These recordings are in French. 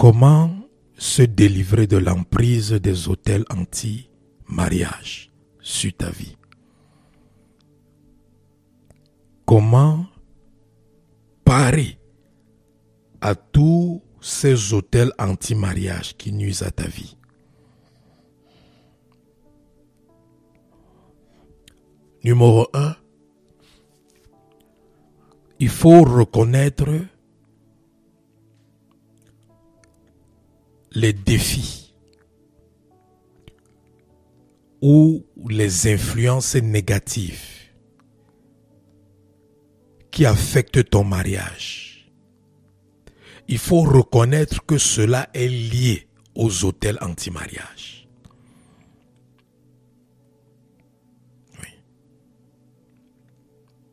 Comment se délivrer de l'emprise des hôtels anti-mariage sur ta vie? Comment parer à tous ces hôtels anti-mariage qui nuisent à ta vie? Numéro 1, il faut reconnaître les défis ou les influences négatives qui affectent ton mariage. Il faut reconnaître que cela est lié aux hôtels anti-mariage. Oui.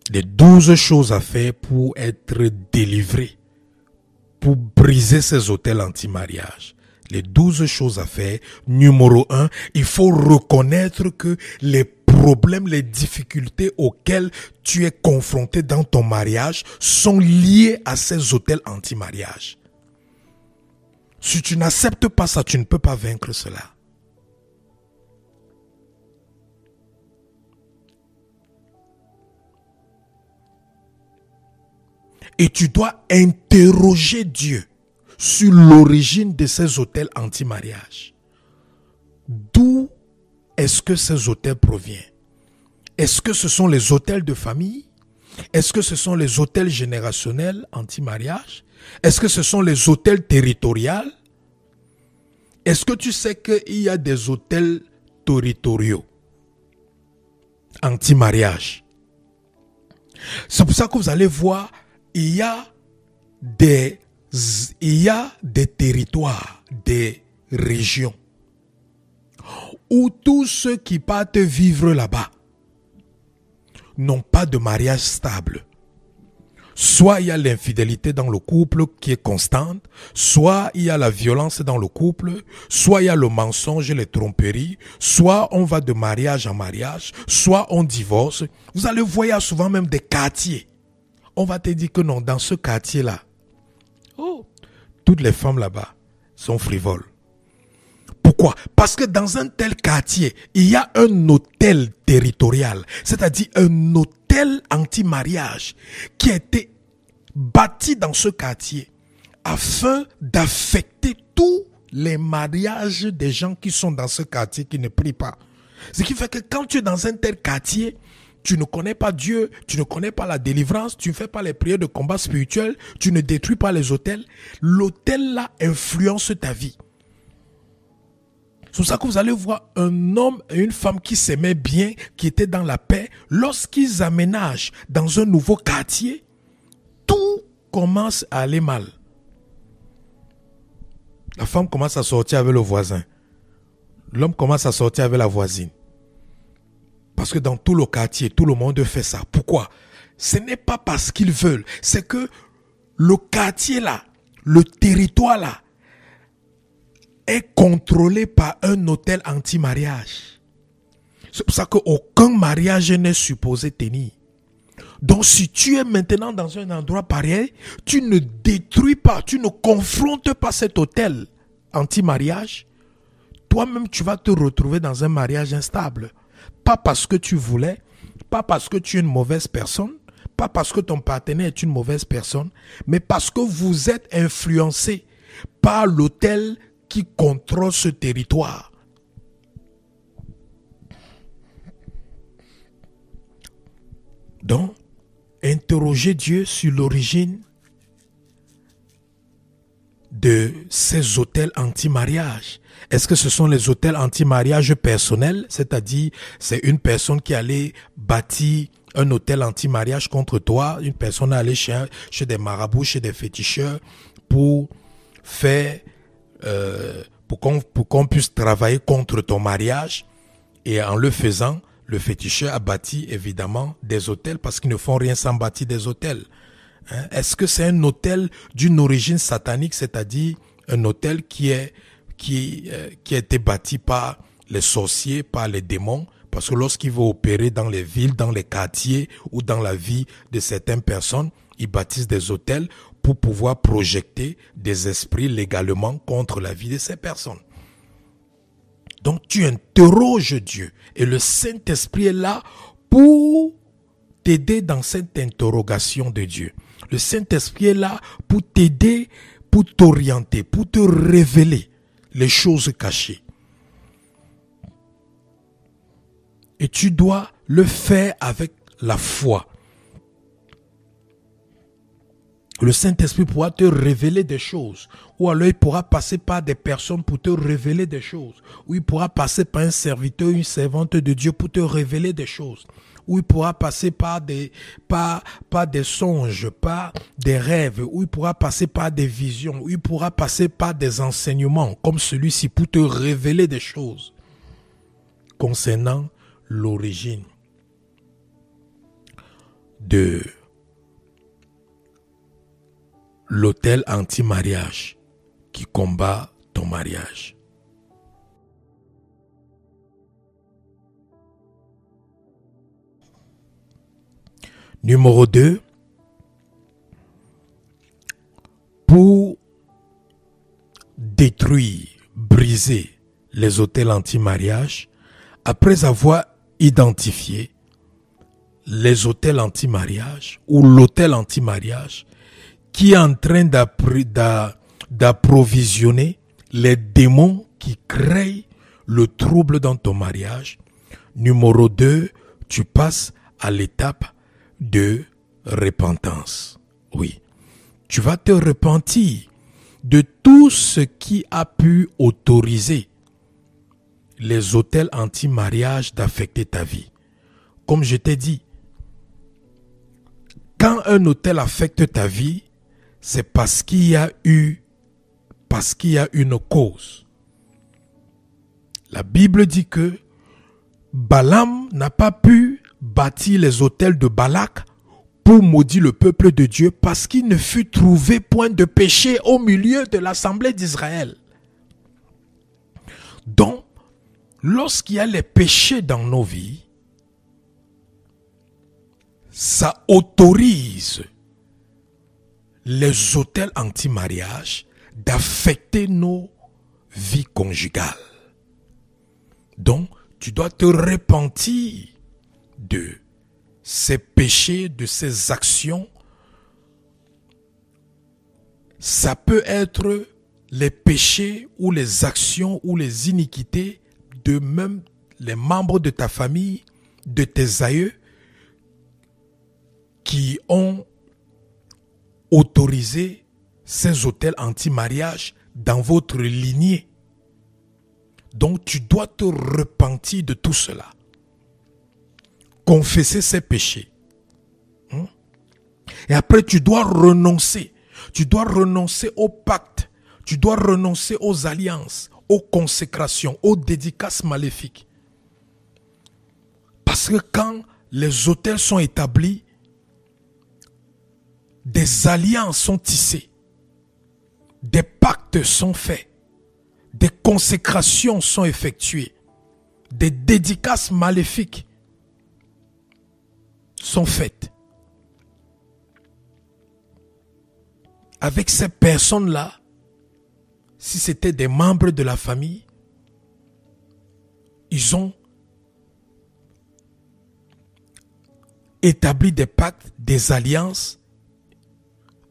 Les 12 choses à faire pour être délivré, pour briser ces hôtels anti-mariage. Les 12 choses à faire. Numéro 1, il faut reconnaître que les problèmes, les difficultés auxquelles tu es confronté dans ton mariage sont liés à ces hôtels anti-mariage. Si tu n'acceptes pas ça, tu ne peux pas vaincre cela. Et tu dois interroger Dieu sur l'origine de ces hôtels anti-mariage. D'où est-ce que ces hôtels proviennent? Est-ce que ce sont les hôtels de famille? Est-ce que ce sont les hôtels générationnels anti-mariage? Est-ce que ce sont les hôtels territoriaux? Est-ce que tu sais qu'il y a des hôtels territoriaux anti-mariage? C'est pour ça que vous allez voir, il y a des territoires, des régions où tous ceux qui partent vivre là-bas n'ont pas de mariage stable. Soit il y a l'infidélité dans le couple qui est constante, soit il y a la violence dans le couple, soit il y a le mensonge et les tromperies, soit on va de mariage en mariage, soit on divorce. Vous allez voir souvent même des quartiers. On va te dire que non, dans ce quartier-là, toutes les femmes là-bas sont frivoles. Pourquoi? Parce que dans un tel quartier, il y a un hôtel territorial, c'est-à-dire un hôtel anti-mariage qui a été bâti dans ce quartier afin d'affecter tous les mariages des gens qui sont dans ce quartier qui ne prient pas. Ce qui fait que quand tu es dans un tel quartier, tu ne connais pas Dieu, tu ne connais pas la délivrance, tu ne fais pas les prières de combat spirituel, tu ne détruis pas les hôtels. L'hôtel là influence ta vie. C'est pour ça que vous allez voir un homme et une femme qui s'aimaient bien, qui étaient dans la paix. Lorsqu'ils aménagent dans un nouveau quartier, tout commence à aller mal. La femme commence à sortir avec le voisin. L'homme commence à sortir avec la voisine. Parce que dans tout le quartier, tout le monde fait ça. Pourquoi? Ce n'est pas parce qu'ils veulent. C'est que le quartier là, le territoire là, est contrôlé par un hôtel anti-mariage. C'est pour ça qu'aucun mariage n'est supposé tenir. Donc si tu es maintenant dans un endroit pareil, tu ne détruis pas, tu ne confrontes pas cet hôtel anti-mariage, toi-même tu vas te retrouver dans un mariage instable. Pas parce que tu voulais, pas parce que tu es une mauvaise personne, pas parce que ton partenaire est une mauvaise personne, mais parce que vous êtes influencé par l'hôtel qui contrôle ce territoire. Donc, interrogez Dieu sur l'origine de ces hôtels anti-mariage. Est-ce que ce sont les hôtels anti-mariage personnels, c'est-à-dire c'est une personne qui allait bâtir un hôtel anti-mariage contre toi, une personne allait chez des marabouts, chez des féticheurs pour faire pour qu'on puisse travailler contre ton mariage, et en le faisant, le féticheur a bâti évidemment des hôtels parce qu'ils ne font rien sans bâtir des hôtels. Est-ce que c'est un hôtel d'une origine satanique, c'est-à-dire un hôtel qui a été bâti par les sorciers, par les démons? Parce que lorsqu'ils vont opérer dans les villes, dans les quartiers ou dans la vie de certaines personnes, ils bâtissent des hôtels pour pouvoir projeter des esprits légalement contre la vie de ces personnes. Donc tu interroges Dieu et le Saint-Esprit est là pour t'aider dans cette interrogation de Dieu. Le Saint-Esprit est là pour t'aider, pour t'orienter, pour te révéler les choses cachées. Et tu dois le faire avec la foi. Le Saint-Esprit pourra te révéler des choses. Ou alors il pourra passer par des personnes pour te révéler des choses. Ou il pourra passer par un serviteur, une servante de Dieu pour te révéler des choses. Ou il pourra passer par des songes, par des rêves. Ou il pourra passer par des visions. Ou il pourra passer par des enseignements comme celui-ci pour te révéler des choses concernant l'origine de l'autel anti-mariage qui combat ton mariage. Numéro 2, pour détruire, briser les autels anti-mariage, après avoir identifié les autels anti-mariage ou l'autel anti-mariage qui est en train d'approvisionner les démons qui créent le trouble dans ton mariage. Numéro 2, tu passes à l'étape de repentance. Oui, tu vas te repentir de tout ce qui a pu autoriser les autels anti-mariage d'affecter ta vie. Comme je t'ai dit, quand un autel affecte ta vie, c'est parce qu'il y a une cause. La Bible dit que Balaam n'a pas pu bâtir les autels de Balak pour maudire le peuple de Dieu parce qu'il ne fut trouvé point de péché au milieu de l'assemblée d'Israël. Donc, lorsqu'il y a les péchés dans nos vies, ça autorise les autels anti-mariage d'affecter nos vies conjugales. Donc, tu dois te repentir de ces péchés, de ces actions. Ça peut être les péchés ou les actions ou les iniquités de même les membres de ta famille, de tes aïeux, qui ont autorisé ces autels anti-mariage dans votre lignée. Donc tu dois te repentir de tout cela. Confesser ses péchés. Et après tu dois renoncer. Tu dois renoncer au pacte. Tu dois renoncer aux alliances, aux consécrations, aux dédicaces maléfiques. Parce que quand les autels sont établis, des alliances sont tissées, des pactes sont faits, des consécrations sont effectuées, des dédicaces maléfiques sont faites. Avec ces personnes-là, si c'était des membres de la famille, ils ont établi des pactes, des alliances.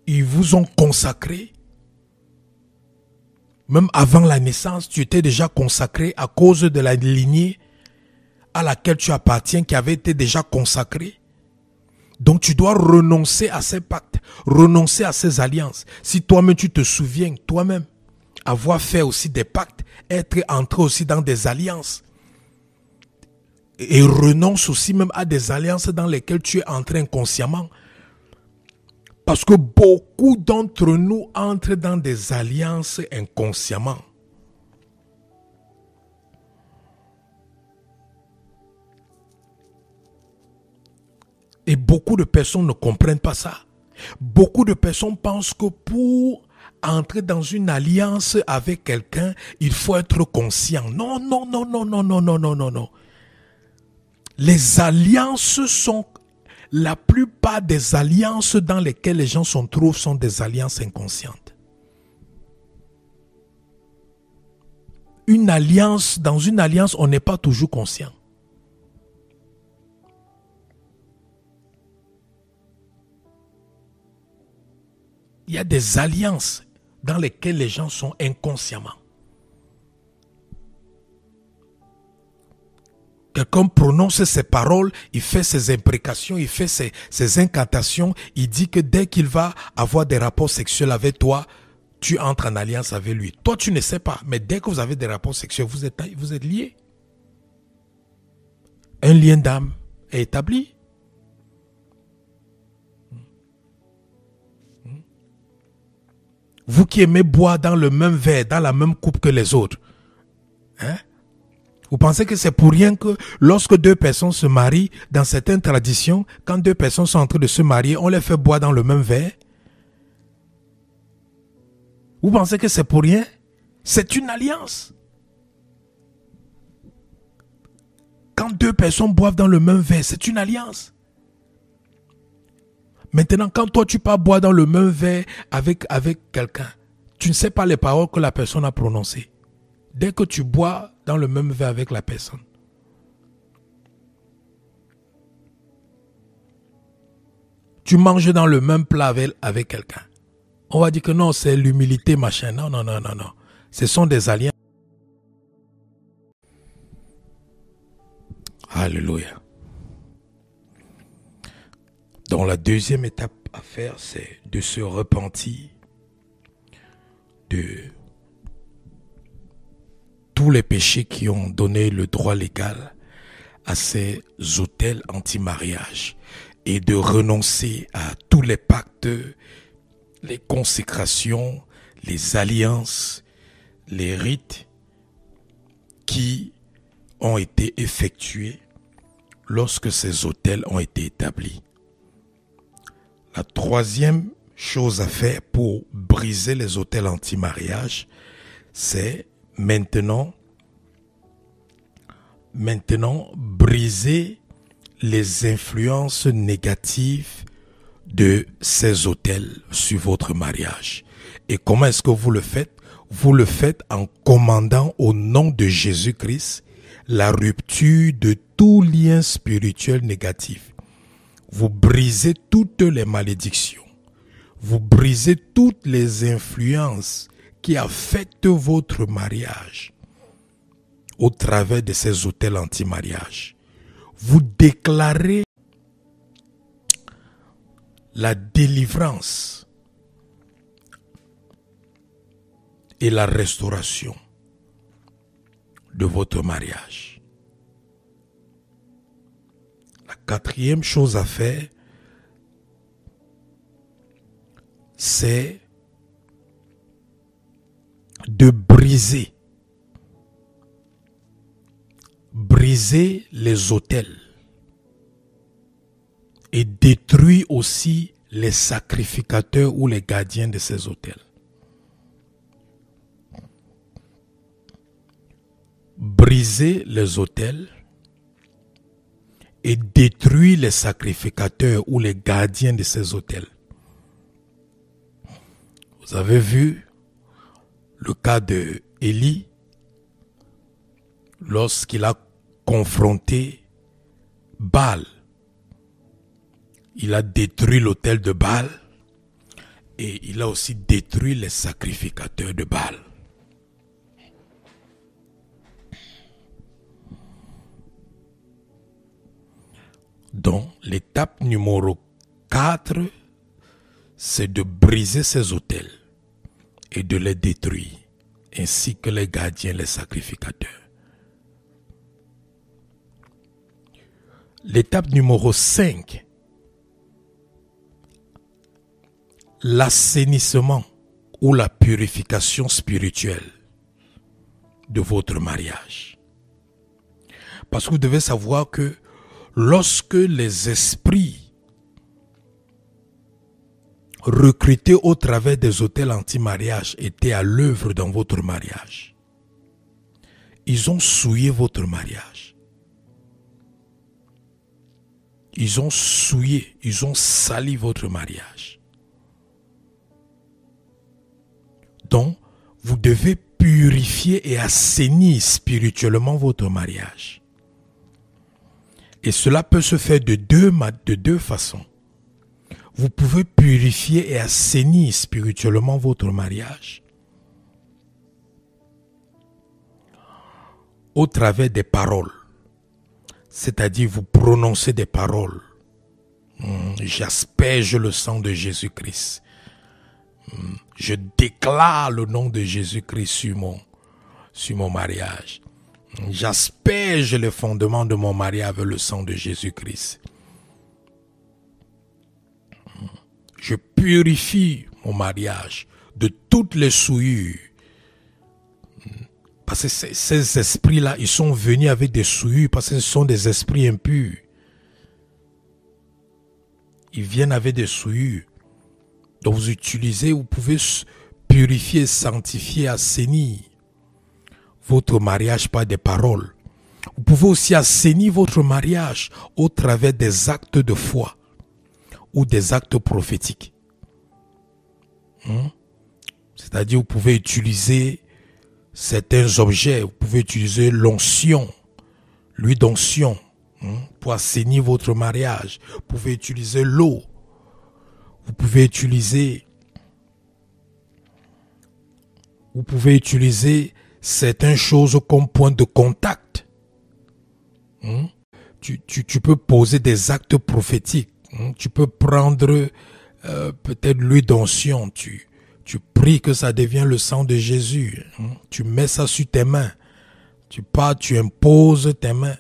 Ils vous ont consacré. Même avant la naissance, tu étais déjà consacré à cause de la lignée à laquelle tu appartiens, qui avait été déjà consacrée. Donc tu dois renoncer à ces pactes, renoncer à ces alliances. Si toi-même tu te souviens, toi-même, avoir fait aussi des pactes, être entré aussi dans des alliances. Et renonce aussi même à des alliances dans lesquelles tu es entré inconsciemment. Parce que beaucoup d'entre nous entrent dans des alliances inconsciemment. Et beaucoup de personnes ne comprennent pas ça. Beaucoup de personnes pensent que pour entrer dans une alliance avec quelqu'un, il faut être conscient. Non, non, non, non, non, non, non, non, non, non. Les alliances sont La plupart des alliances dans lesquelles les gens se trouvent sont des alliances inconscientes. Dans une alliance, on n'est pas toujours conscient. Il y a des alliances dans lesquelles les gens sont inconsciemment. Quelqu'un prononce ses paroles, il fait ses imprécations, il fait ses incantations, il dit que dès qu'il va avoir des rapports sexuels avec toi, tu entres en alliance avec lui. Toi, tu ne sais pas, mais dès que vous avez des rapports sexuels, vous êtes liés. Un lien d'âme est établi. Vous qui aimez boire dans le même verre, dans la même coupe que les autres, hein? Vous pensez que c'est pour rien que lorsque deux personnes se marient, dans certaines traditions, quand deux personnes sont en train de se marier, on les fait boire dans le même verre? Vous pensez que c'est pour rien? C'est une alliance. Quand deux personnes boivent dans le même verre, c'est une alliance. Maintenant, quand toi tu pars boire dans le même verre avec quelqu'un, tu ne sais pas les paroles que la personne a prononcées. Dès que tu bois dans le même verre avec la personne, tu manges dans le même plat avec quelqu'un, on va dire que non, c'est l'humilité, machin. Non. Ce sont des alliances. Alléluia. Donc la deuxième étape à faire, c'est de se repentir de tous les péchés qui ont donné le droit légal à ces autels anti-mariage et de renoncer à tous les pactes, les consécrations, les alliances, les rites qui ont été effectués lorsque ces autels ont été établis. La troisième chose à faire pour briser les autels anti-mariage, c'est maintenant briser les influences négatives de ces autels sur votre mariage. Et comment est-ce que vous le faites? Vous le faites en commandant au nom de Jésus-Christ la rupture de tout lien spirituel négatif. Vous brisez toutes les malédictions. Vous brisez toutes les influences qui affectent votre mariage au travers de ces autels anti-mariage. Vous déclarez la délivrance et la restauration de votre mariage. La quatrième chose à faire, c'est de briser les autels et détruire aussi les sacrificateurs ou les gardiens de ces autels. Briser les autels et détruire les sacrificateurs ou les gardiens de ces autels. Vous avez vu le cas de Élie lorsqu'il a confronté Baal. Il a détruit l'autel de Baal et il a aussi détruit les sacrificateurs de Baal. Donc, l'étape numéro 4, c'est de briser ces autels et de les détruire, ainsi que les gardiens, les sacrificateurs. L'étape numéro 5, l'assainissement ou la purification spirituelle de votre mariage. Parce que vous devez savoir que lorsque les esprits recrutés au travers des autels anti-mariage étaient à l'œuvre dans votre mariage, ils ont souillé votre mariage. ils ont souillé, ils ont sali votre mariage. Donc, vous devez purifier et assainir spirituellement votre mariage. Et cela peut se faire de deux façons. Vous pouvez purifier et assainir spirituellement votre mariage au travers des paroles. C'est-à-dire vous prononcez des paroles. J'asperge le sang de Jésus-Christ. Je déclare le nom de Jésus-Christ sur mon mariage. J'asperge les fondements de mon mariage avec le sang de Jésus-Christ. Je purifie mon mariage de toutes les souillures. Parce que ces esprits-là, ils sont venus avec des souillures parce que ce sont des esprits impurs. Ils viennent avec des souillures. Donc vous pouvez purifier, sanctifier, assainir votre mariage par des paroles. Vous pouvez aussi assainir votre mariage au travers des actes de foi ou des actes prophétiques. C'est-à-dire vous pouvez utiliser certains objets, vous pouvez utiliser l'onction, l'huile d'onction pour assainir votre mariage. Vous pouvez utiliser l'eau. Vous pouvez utiliser certaines choses comme point de contact. Tu peux poser des actes prophétiques. Tu peux prendre peut-être l'huile d'onction. Tu pries que ça devienne le sang de Jésus. Tu mets ça sur tes mains. Tu imposes tes mains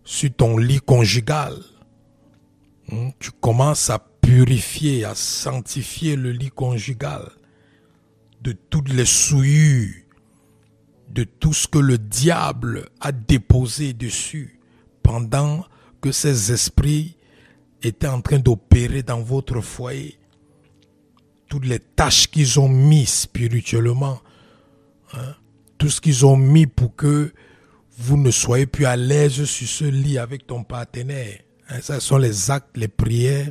sur ton lit conjugal. Tu commences à purifier, à sanctifier le lit conjugal de toutes les souillures, de tout ce que le diable a déposé dessus pendant que ces esprits étaient en train d'opérer dans votre foyer. Toutes les tâches qu'ils ont mis spirituellement, tout ce qu'ils ont mis pour que vous ne soyez plus à l'aise sur ce lit avec ton partenaire. Ce sont les actes, les prières,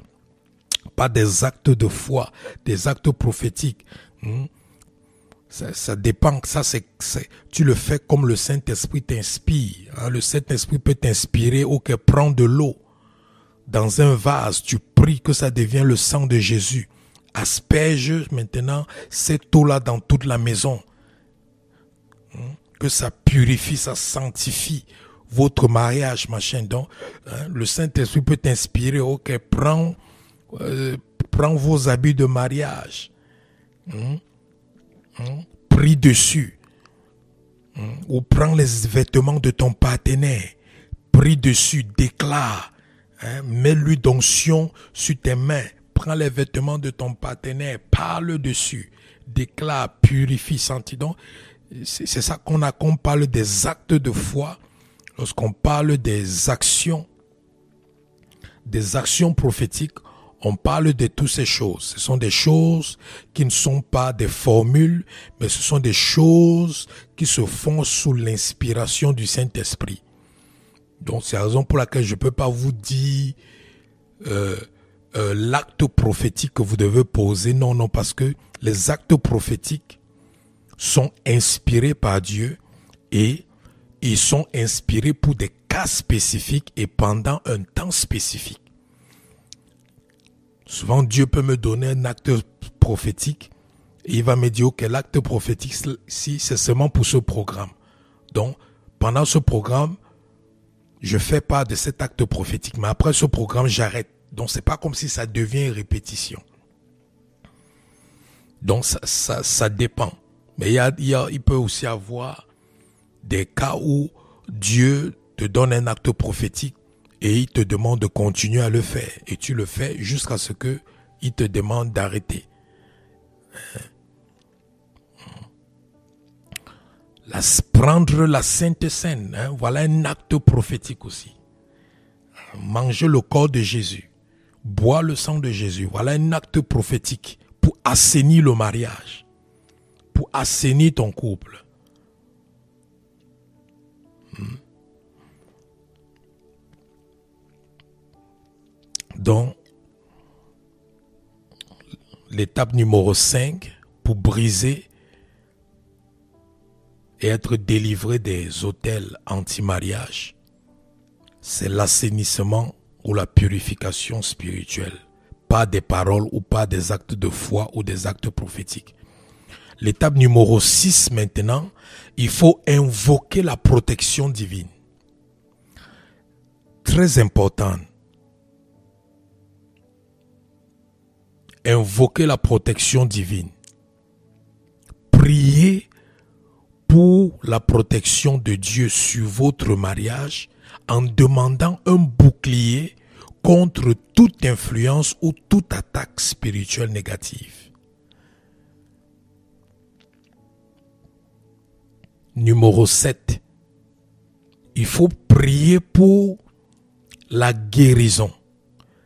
pas des actes de foi, des actes prophétiques. Ça dépend, tu le fais comme le Saint-Esprit t'inspire. Le Saint-Esprit peut t'inspirer, ok, prends de l'eau dans un vase, tu pries que ça devienne le sang de Jésus. Asperge maintenant cette eau-là dans toute la maison. Que ça purifie, ça sanctifie votre mariage, machin. Donc, le Saint-Esprit peut t'inspirer, ok, prends vos habits de mariage. Prie dessus. Ou prends les vêtements de ton partenaire. Prie dessus, déclare. Mets l'huile d'onction sur tes mains. Prends les vêtements de ton partenaire. Parle dessus. Déclare, purifie, sanctifie. Donc, c'est ça qu'on parle des actes de foi. Lorsqu'on parle des actions prophétiques, on parle de toutes ces choses. Ce sont des choses qui ne sont pas des formules, mais ce sont des choses qui se font sous l'inspiration du Saint-Esprit. Donc c'est la raison pour laquelle je ne peux pas vous dire l'acte prophétique que vous devez poser. Non, parce que les actes prophétiques sont inspirés par Dieu et ils sont inspirés pour des cas spécifiques et pendant un temps spécifique. Souvent, Dieu peut me donner un acte prophétique et il va me dire, ok, l'acte prophétique, si c'est seulement pour ce programme. Donc, pendant ce programme, je fais part de cet acte prophétique. Mais après ce programme, j'arrête. Donc, c'est pas comme si ça devient une répétition. Donc, ça dépend. Mais il peut aussi y avoir des cas où Dieu te donne un acte prophétique et il te demande de continuer à le faire. Et tu le fais jusqu'à ce que il te demande d'arrêter. Prendre la Sainte Seine, voilà un acte prophétique aussi. Manger le corps de Jésus, boire le sang de Jésus, voilà un acte prophétique pour assainir le mariage, pour assainir ton couple. Donc, l'étape numéro 5, pour briser et être délivré des autels anti-mariage, c'est l'assainissement ou la purification spirituelle, pas des paroles ou pas des actes de foi ou des actes prophétiques. L'étape numéro 6 maintenant, il faut invoquer la protection divine. Très important. Invoquer la protection divine. Priez pour la protection de Dieu sur votre mariage en demandant un bouclier contre toute influence ou toute attaque spirituelle négative. Numéro 7. Il faut prier pour la guérison,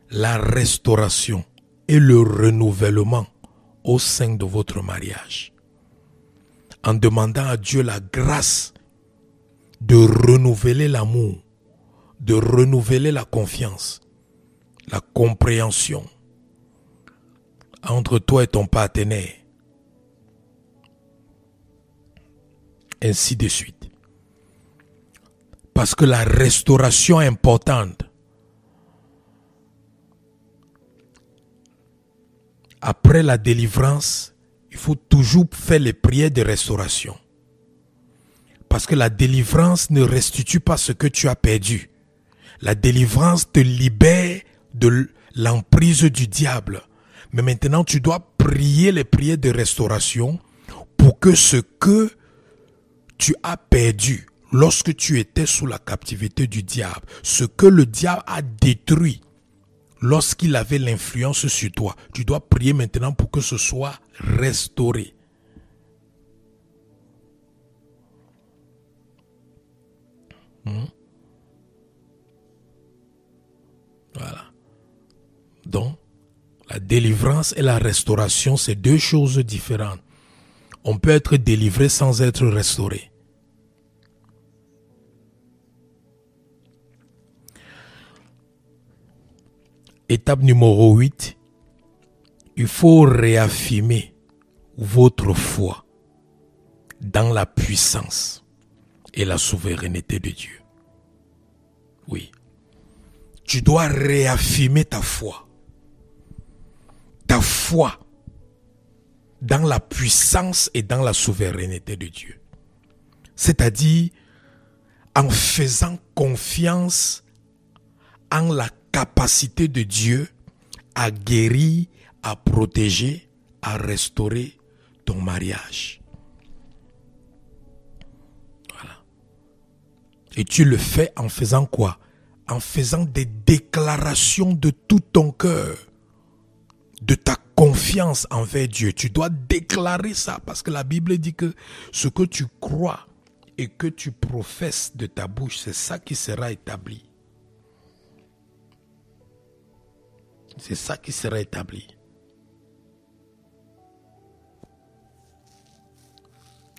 la restauration et le renouvellement au sein de votre mariage. En demandant à Dieu la grâce de renouveler l'amour, de renouveler la confiance, la compréhension entre toi et ton partenaire, ainsi de suite. Parce que la restauration est importante. Après la délivrance, il faut toujours faire les prières de restauration. Parce que la délivrance ne restitue pas ce que tu as perdu. La délivrance te libère de l'emprise du diable. Mais maintenant, tu dois prier les prières de restauration pour que ce que tu as perdu lorsque tu étais sous la captivité du diable, ce que le diable a détruit lorsqu'il avait l'influence sur toi, tu dois prier maintenant pour que ce soit restauré. Voilà. Donc, la délivrance et la restauration, c'est deux choses différentes. On peut être délivré sans être restauré. Étape numéro 8, il faut réaffirmer votre foi dans la puissance et la souveraineté de Dieu. Oui. Tu dois réaffirmer ta foi. Ta foi dans la puissance et dans la souveraineté de Dieu. C'est-à-dire en faisant confiance en la capacité de Dieu à guérir, à protéger, à restaurer ton mariage. Voilà. Et tu le fais en faisant quoi? En faisant des déclarations de tout ton cœur, de ta confiance envers Dieu. Tu dois déclarer ça parce que la Bible dit que ce que tu crois et que tu professes de ta bouche, c'est ça qui sera établi. C'est ça qui sera établi.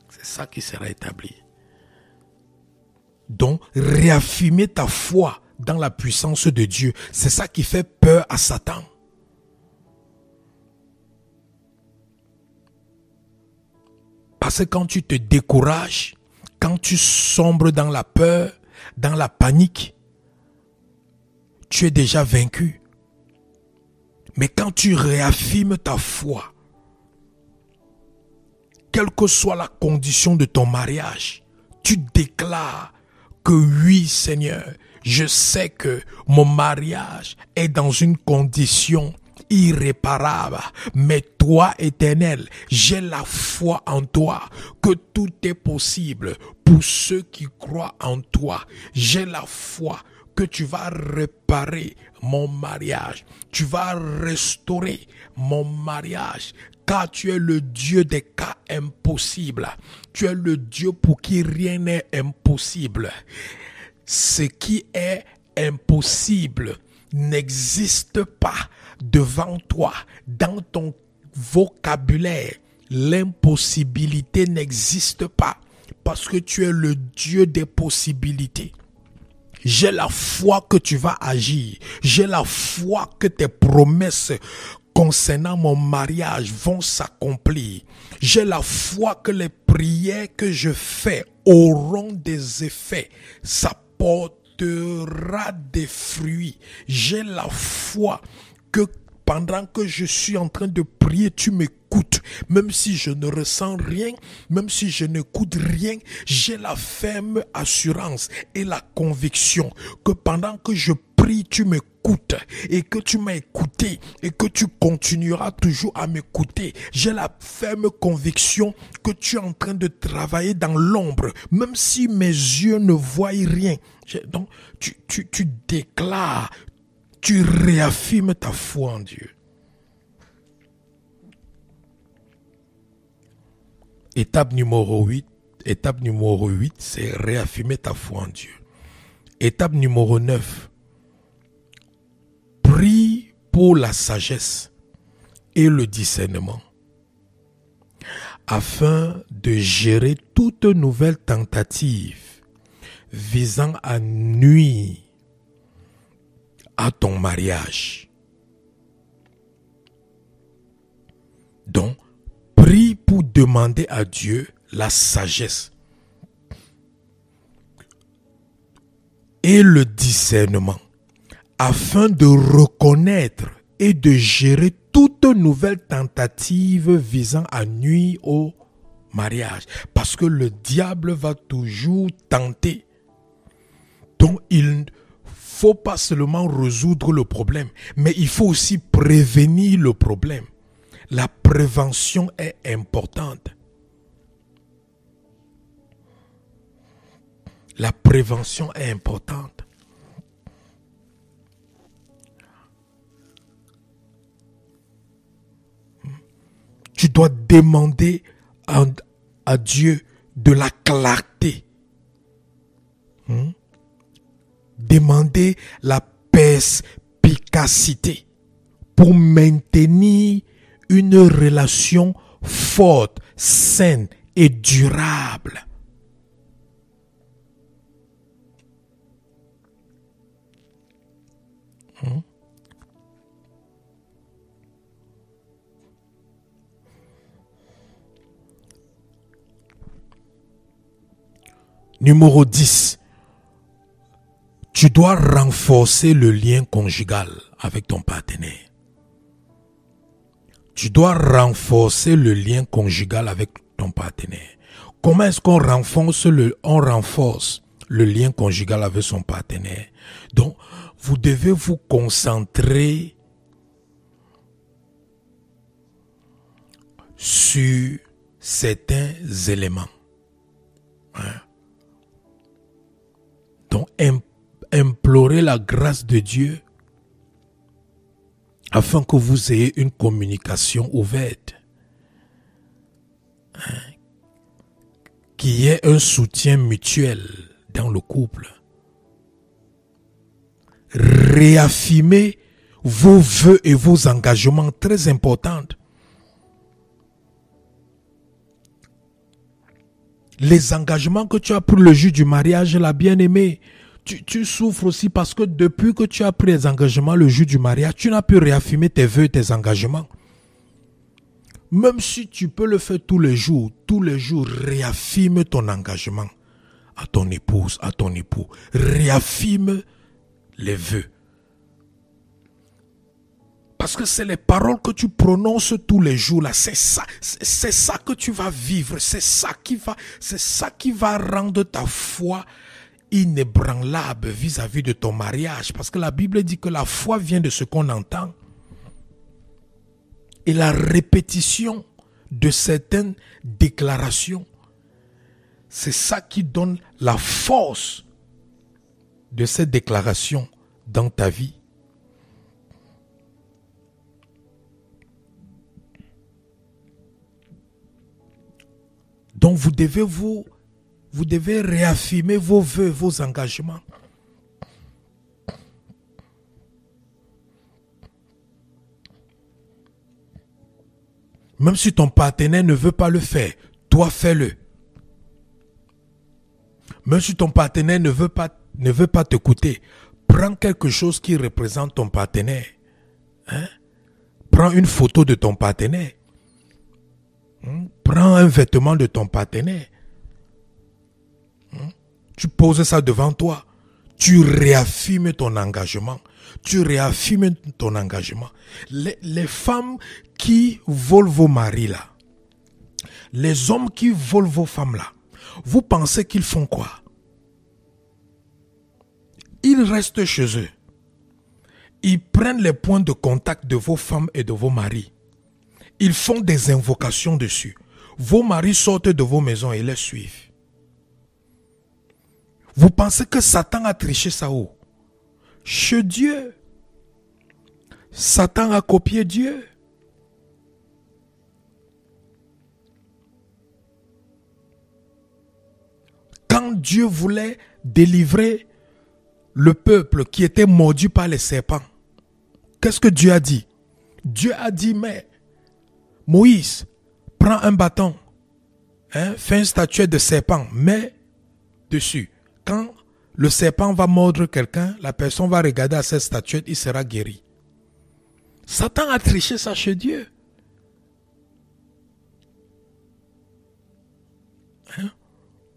C'est ça qui sera établi. Donc, réaffirmer ta foi dans la puissance de Dieu, c'est ça qui fait peur à Satan. Parce que quand tu te décourages, quand tu sombres dans la peur, dans la panique, tu es déjà vaincu. Mais quand tu réaffirmes ta foi, quelle que soit la condition de ton mariage, tu déclares que oui, Seigneur, je sais que mon mariage est dans une condition irréparable, mais toi, Éternel, j'ai la foi en toi, que tout est possible pour ceux qui croient en toi. J'ai la foi que tu vas réparer mon mariage, tu vas restaurer mon mariage, car tu es le Dieu des cas impossibles. Tu es le Dieu pour qui rien n'est impossible. Ce qui est impossible n'existe pas devant toi. Dans ton vocabulaire, l'impossibilité n'existe pas parce que tu es le Dieu des possibilités. J'ai la foi que tu vas agir. J'ai la foi que tes promesses concernant mon mariage vont s'accomplir. J'ai la foi que les prières que je fais auront des effets. Ça portera des fruits. J'ai la foi que pendant que je suis en train de prier, tu m'écoutes. Même si je ne ressens rien, même si je n'écoute rien, j'ai la ferme assurance et la conviction que pendant que je prie, tu m'écoutes et que tu m'as écouté et que tu continueras toujours à m'écouter. J'ai la ferme conviction que tu es en train de travailler dans l'ombre, même si mes yeux ne voient rien. Donc, tu déclares, tu réaffirmes ta foi en Dieu. Étape numéro 8, c'est réaffirmer ta foi en Dieu. Étape numéro 9, prie pour la sagesse et le discernement afin de gérer toute nouvelle tentative visant à nuire à ton mariage. Donc, prie pour demander à Dieu la sagesse et le discernement afin de reconnaître et de gérer toute nouvelle tentative visant à nuire au mariage. Parce que le diable va toujours tenter. Donc, il ne faut pas seulement résoudre le problème, mais il faut aussi prévenir le problème. La prévention est importante. La prévention est importante. Tu dois demander à Dieu de la clarté. Demander la perspicacité pour maintenir une relation forte, saine et durable. Numéro 10. Tu dois renforcer le lien conjugal avec ton partenaire. Tu dois renforcer le lien conjugal avec ton partenaire. Comment est-ce qu'on renforce le lien conjugal avec son partenaire? Donc, vous devez vous concentrer sur certains éléments. Donc, implorer la grâce de Dieu afin que vous ayez une communication ouverte, qu'il y ait un soutien mutuel dans le couple. Réaffirmer vos vœux et vos engagements très importants. Les engagements que tu as pris le jour du mariage, la bien-aimée, tu souffres aussi parce que depuis que tu as pris les engagements le jour du mariage, tu n'as pu réaffirmer tes vœux et tes engagements. Même si tu peux le faire tous les jours, réaffirme ton engagement à ton épouse, à ton époux. Réaffirme les vœux. Parce que c'est les paroles que tu prononces tous les jours là, c'est ça que tu vas vivre, c'est ça qui va rendre ta foi inébranlable vis-à-vis de ton mariage. Parce que la Bible dit que la foi vient de ce qu'on entend. Et la répétition de certaines déclarations, c'est ça qui donne la force de ces déclarations dans ta vie. Donc vous devez réaffirmer vos vœux, vos engagements. Même si ton partenaire ne veut pas le faire, toi fais-le. Même si ton partenaire ne veut pas ne veut pas t'écouter, prends quelque chose qui représente ton partenaire. Prends une photo de ton partenaire. Prends un vêtement de ton partenaire. Tu poses ça devant toi. Tu réaffirmes ton engagement. Tu réaffirmes ton engagement. Les femmes qui volent vos maris là, les hommes qui volent vos femmes là, vous pensez qu'ils font quoi? Ils restent chez eux. Ils prennent les points de contact de vos femmes et de vos maris. Ils font des invocations dessus. Vos maris sortent de vos maisons et les suivent. Vous pensez que Satan a triché ça où? Chez Dieu. Satan a copié Dieu. Quand Dieu voulait délivrer le peuple qui était mordu par les serpents, qu'est-ce que Dieu a dit? Dieu a dit, mais Moïse, prends un bâton, fais une statuette de serpent, mets dessus. Quand le serpent va mordre quelqu'un, la personne va regarder à cette statuette, il sera guéri. Satan a triché ça chez Dieu.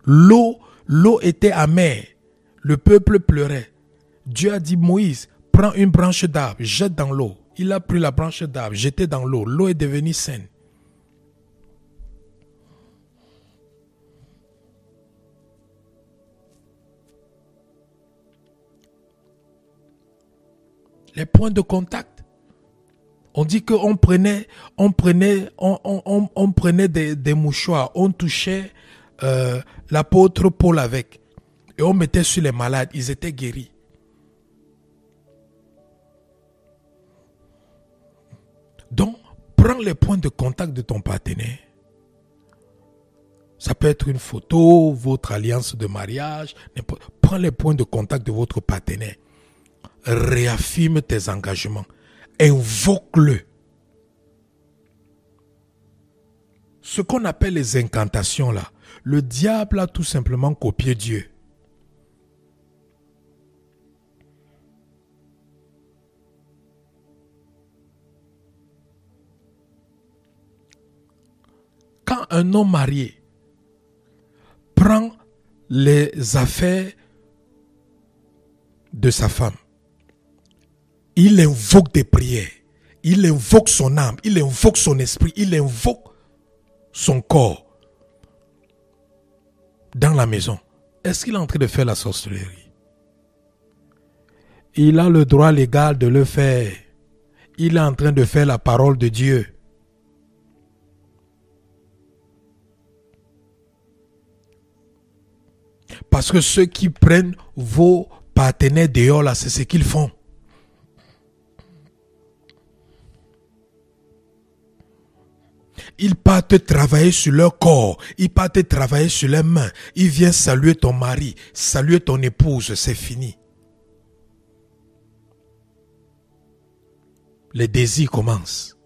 L'eau était amère. Le peuple pleurait. Dieu a dit, Moïse, prends une branche d'arbre, jette dans l'eau. Il a pris la branche d'arbre, jeté dans l'eau. L'eau est devenue saine. Les points de contact. On dit qu'on prenait des mouchoirs, on touchait l'apôtre Paul avec. Et on mettait sur les malades, ils étaient guéris. Donc, prends les points de contact de ton partenaire. Ça peut être une photo, votre alliance de mariage. Prends les points de contact de votre partenaire. Réaffirme tes engagements. Invoque-le. Ce qu'on appelle les incantations là, le diable a tout simplement copié Dieu. Quand un homme marié prend les affaires de sa femme, il invoque des prières, il invoque son âme, il invoque son esprit, il invoque son corps dans la maison. Est-ce qu'il est en train de faire la sorcellerie? Il a le droit légal de le faire. Il est en train de faire la parole de Dieu. Parce que ceux qui prennent vos partenaires dehors là, c'est ce qu'ils font. Ils partent travailler sur leur corps, ils partent travailler sur leurs mains. Ils viennent saluer ton mari, saluer ton épouse, c'est fini. Les désirs commencent.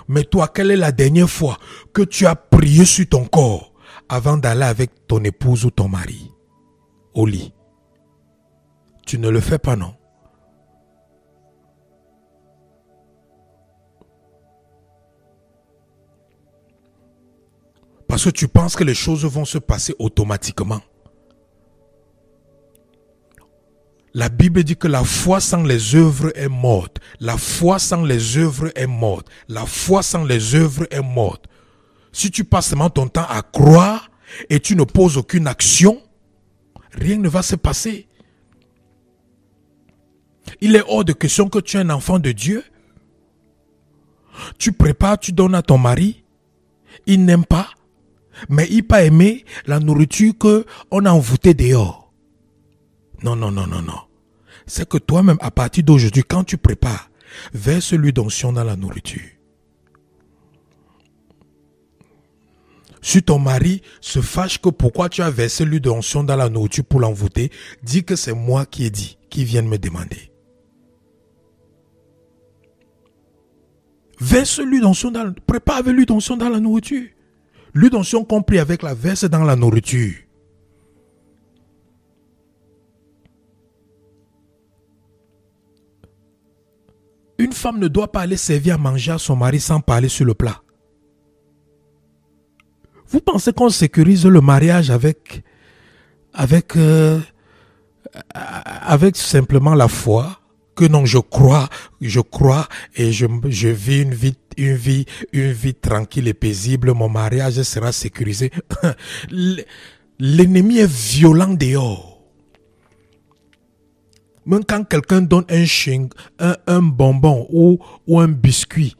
Mais toi, quelle est la dernière fois que tu as prié sur ton corps avant d'aller avec ton épouse ou ton mari au lit? Tu ne le fais pas, non? Parce que tu penses que les choses vont se passer automatiquement. La Bible dit que la foi sans les œuvres est morte. La foi sans les œuvres est morte. La foi sans les œuvres est morte. Si tu passes seulement ton temps à croire et tu ne poses aucune action, rien ne va se passer. Il est hors de question que tu es un enfant de Dieu. Tu prépares, tu donnes à ton mari. Il n'aime pas. Mais il n'a pas aimé la nourriture qu'on a envoûtée dehors. Non. C'est que toi-même, à partir d'aujourd'hui, quand tu prépares, verse l'huile d'onction dans la nourriture. Si ton mari se fâche que pourquoi tu as versé l'huile d'onction dans la nourriture pour l'envoûter, dis que c'est moi qui ai dit, qui vient me demander. Verse l'huile d'onction prépare avec l'huile d'onction dans la nourriture. L'huile d'onction compris avec la verse dans la nourriture. Une femme ne doit pas aller servir à manger à son mari sans parler sur le plat. Vous pensez qu'on sécurise le mariage avec simplement la foi? Que non, je crois et je vis une vie tranquille et paisible. Mon mariage sera sécurisé. L'ennemi est violent dehors. Même quand quelqu'un donne un bonbon ou un biscuit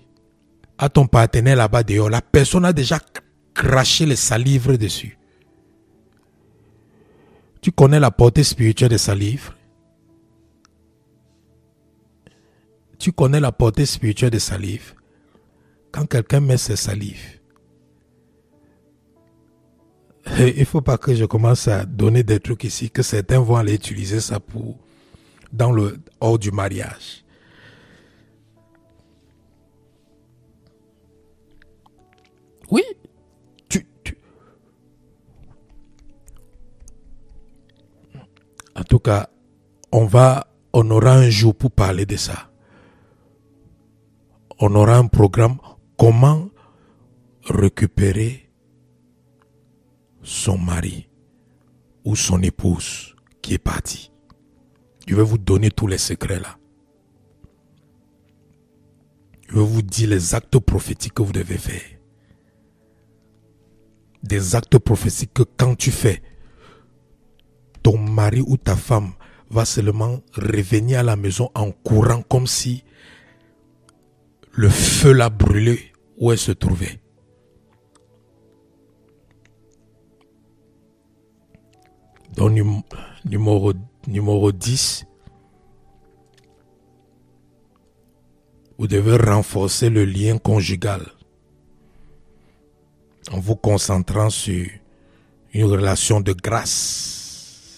à ton partenaire là-bas dehors, la personne a déjà craché les salivres dessus. Tu connais la portée spirituelle des salivres? Tu connais la portée spirituelle des salives? Quand quelqu'un met ses salives, il ne faut pas que je commence à donner des trucs ici, que certains vont aller utiliser ça hors du mariage. Oui, En tout cas, on aura un jour pour parler de ça. On aura un programme comment récupérer son mari ou son épouse qui est parti. Je vais vous donner tous les secrets là. Je vais vous dire les actes prophétiques que vous devez faire. Des actes prophétiques que quand tu fais, ton mari ou ta femme va seulement revenir à la maison en courant comme si le feu l'a brûlé où elle se trouvait. Donc numéro 10, vous devez renforcer le lien conjugal en vous concentrant sur une relation de grâce,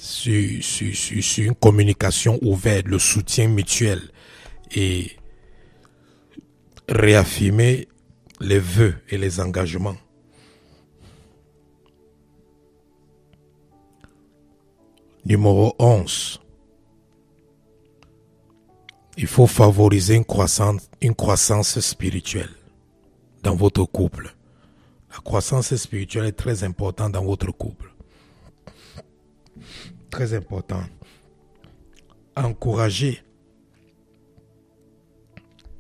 sur une communication ouverte, le soutien mutuel et réaffirmer les vœux et les engagements. Numéro 11. Il faut favoriser une croissance spirituelle dans votre couple. La croissance spirituelle est très importante dans votre couple. Très important. Encourager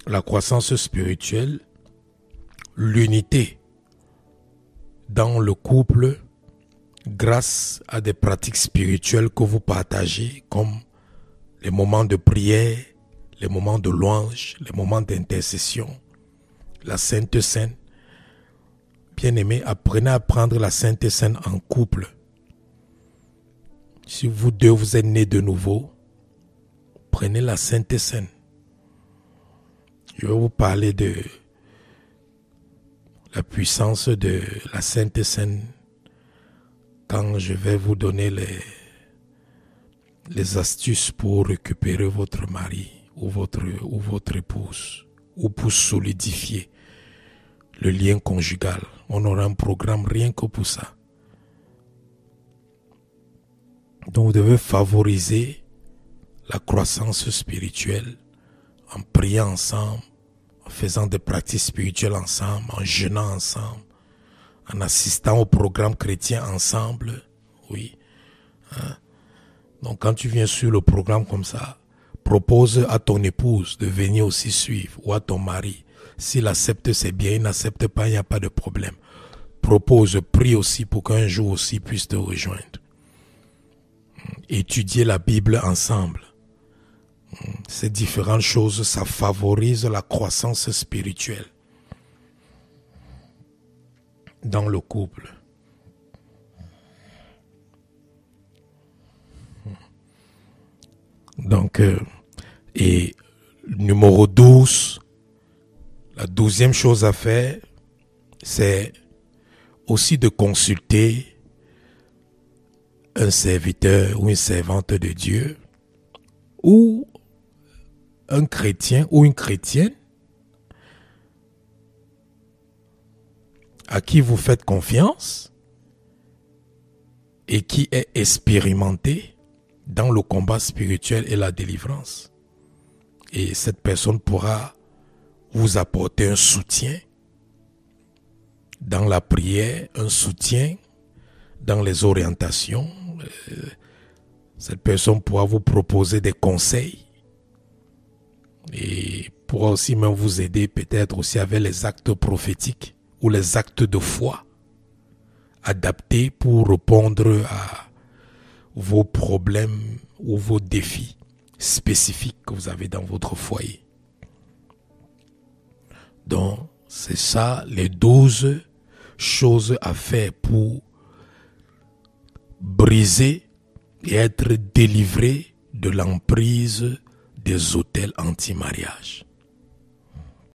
la croissance spirituelle, l'unité dans le couple grâce à des pratiques spirituelles que vous partagez comme les moments de prière, les moments de louange, les moments d'intercession, la Sainte Seine. Bien-aimés, apprenez à prendre la Sainte Seine en couple. Si vous deux vous êtes nés de nouveau, prenez la Sainte Seine. Je vais vous parler de la puissance de la Sainte Seine quand je vais vous donner les astuces pour récupérer votre mari ou votre épouse, ou pour solidifier le lien conjugal. On aura un programme rien que pour ça. Donc vous devez favoriser la croissance spirituelle en priant ensemble, en faisant des pratiques spirituelles ensemble, en jeûnant ensemble, en assistant au programme chrétien ensemble. Oui. Donc quand tu viens sur le programme comme ça, propose à ton épouse de venir aussi suivre, ou à ton mari. S'il accepte, c'est bien. Il n'accepte pas, il n'y a pas de problème. Propose, prie aussi pour qu'un jour aussi puisse te rejoindre. Étudier la Bible ensemble. Ces différentes choses, ça favorise la croissance spirituelle dans le couple. Donc, et numéro 12, la 12e chose à faire, c'est aussi de consulter un serviteur ou une servante de Dieu ou un chrétien ou une chrétienne à qui vous faites confiance et qui est expérimenté dans le combat spirituel et la délivrance. Et cette personne pourra vous apporter un soutien dans la prière, un soutien dans les orientations. Cette personne pourra vous proposer des conseils et pourra aussi même vous aider peut-être aussi avec les actes prophétiques ou les actes de foi adaptés pour répondre à vos problèmes ou vos défis spécifiques que vous avez dans votre foyer. Donc, c'est ça les 12 choses à faire pour briser et être délivré de l'emprise des autels anti-mariage.